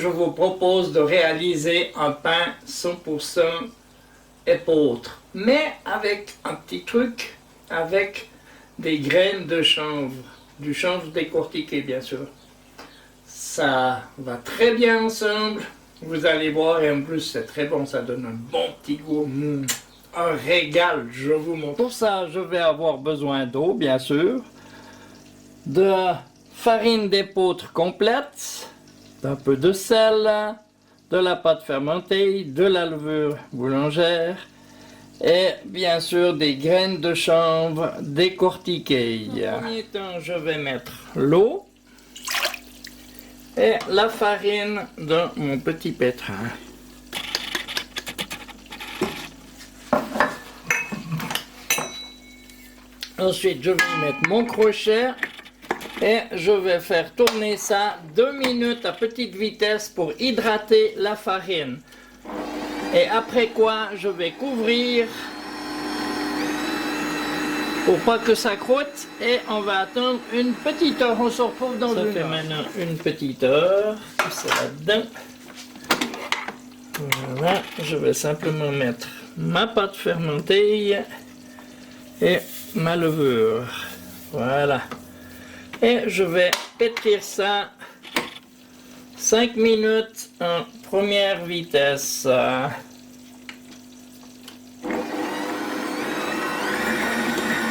je vous propose de réaliser un pain 100% épeautre, mais avec un petit truc, avec des graines de chanvre, du chanvre décortiqué bien sûr. Ça va très bien ensemble, vous allez voir, et en plus c'est très bon, ça donne un bon petit goût, un régal, je vous montre. Pour ça, je vais avoir besoin d'eau bien sûr, de farine d'épeautre complète, d'un peu de sel, de la pâte fermentée, de la levure boulangère et bien sûr des graines de chanvre décortiquées. En premier temps, je vais mettre l'eau et la farine dans mon petit pétrin. Ensuite, je vais mettre mon crochet et je vais faire tourner ça 2 minutes à petite vitesse pour hydrater la farine. Et après quoi, je vais couvrir pour pas que ça croûte et on va attendre une petite heure. On se retrouve dans une heure. Ça fait maintenant une petite heure. C'est là-dedans. Voilà, je vais simplement mettre ma pâte fermentée et ma levure. Voilà. Et je vais pétrir ça 5 minutes en première vitesse.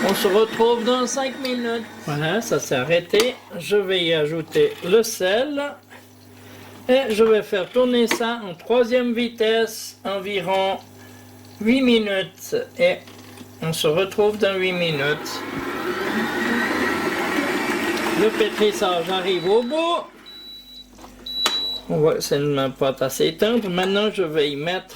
On se retrouve dans 5 minutes. Voilà, ça s'est arrêté. Je vais y ajouter le sel. Et je vais faire tourner ça en troisième vitesse environ 8 minutes. Et on se retrouve dans 8 minutes. Le pétrissage arrive au bout. On voit que c'est une pâte assez tendre. Maintenant, je vais y mettre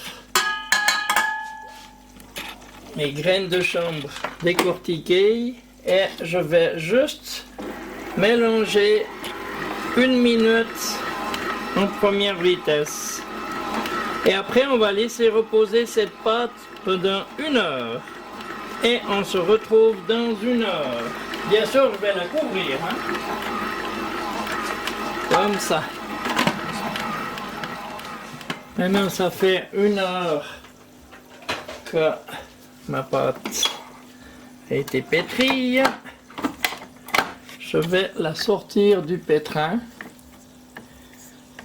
mes graines de chanvre décortiquées et je vais juste mélanger 1 minute en première vitesse. Et après, on va laisser reposer cette pâte pendant 1 heure. Et on se retrouve dans 1 heure. Bien sûr, je vais la couvrir, hein? Comme ça. Maintenant, ça fait 1 heure que ma pâte a été pétrie. Je vais la sortir du pétrin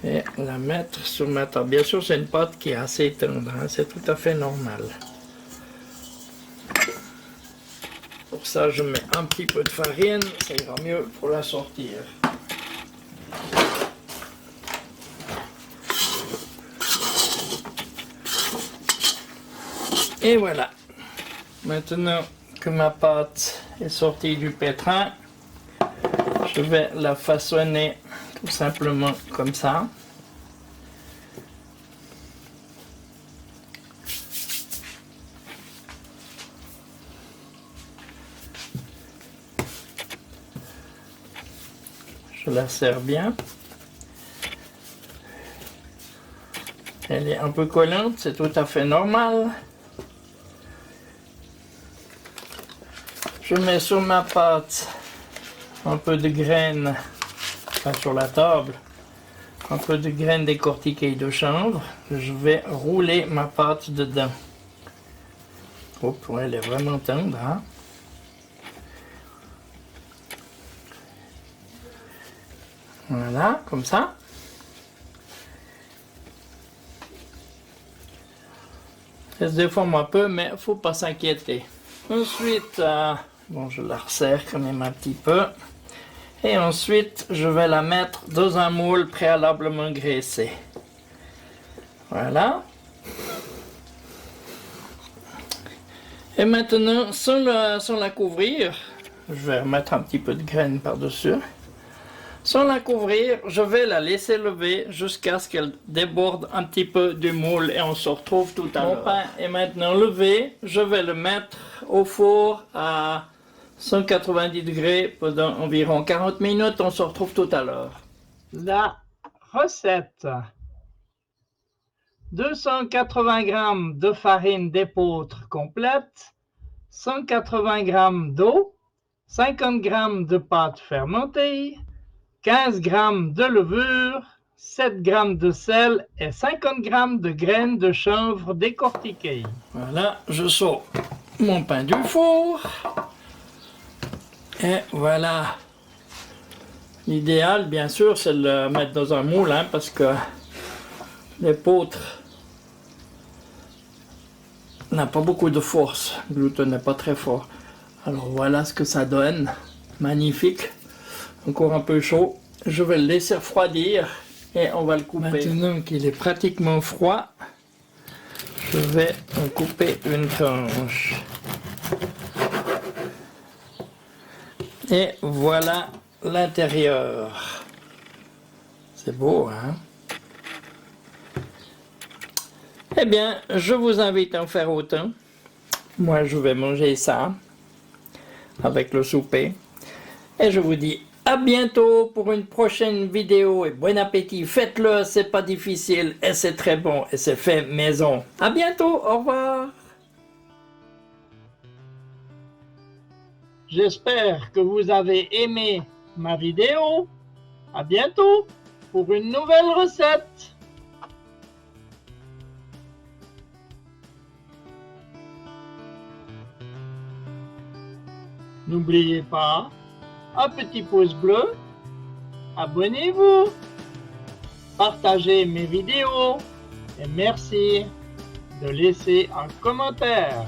et la mettre sur ma table. Bien sûr, c'est une pâte qui est assez tendre, hein? C'est tout à fait normal. Pour ça, je mets un petit peu de farine, ça ira mieux pour la sortir. Et voilà. Maintenant que ma pâte est sortie du pétrin, je vais la façonner tout simplement comme ça. Je la serre bien. Elle est un peu collante, c'est tout à fait normal. Je mets sur ma pâte un peu de graines, enfin sur la table, un peu de graines décortiquées de chanvre. Je vais rouler ma pâte dedans. Oh, elle est vraiment tendre, hein? Voilà, comme ça. Ça se déforme un peu, mais il ne faut pas s'inquiéter. Ensuite, bon, je la resserre quand même un petit peu. Et ensuite, je vais la mettre dans un moule préalablement graissé. Voilà. Et maintenant, sans la couvrir, je vais remettre un petit peu de graines par-dessus. Sans la couvrir, je vais la laisser lever jusqu'à ce qu'elle déborde un petit peu du moule et on se retrouve tout à l'heure. Mon pain est maintenant levé, je vais le mettre au four à 190 degrés pendant environ 40 minutes, on se retrouve tout à l'heure. La recette: 280 g de farine d'épeautre complète, 180 g d'eau, 50 g de pâte fermentée, 15 g de levure, 7 g de sel et 50 g de graines de chanvre décortiquées. Voilà, je sors mon pain du four. Et voilà. L'idéal, bien sûr, c'est de le mettre dans un moule, hein, parce que l'épeautre n'a pas beaucoup de force. Le gluten n'est pas très fort. Alors voilà ce que ça donne. Magnifique. Encore un peu chaud. Je vais le laisser refroidir et on va le couper. Maintenant qu'il est pratiquement froid, je vais en couper une tranche. Et voilà l'intérieur. C'est beau, hein? Eh bien, je vous invite à en faire autant. Moi, je vais manger ça avec le souper. Et je vous dis à bientôt pour une prochaine vidéo et bon appétit. Faites-le, c'est pas difficile et c'est très bon et c'est fait maison. À bientôt, au revoir. J'espère que vous avez aimé ma vidéo. À bientôt pour une nouvelle recette. N'oubliez pas, un petit pouce bleu, abonnez-vous, partagez mes vidéos et merci de laisser un commentaire.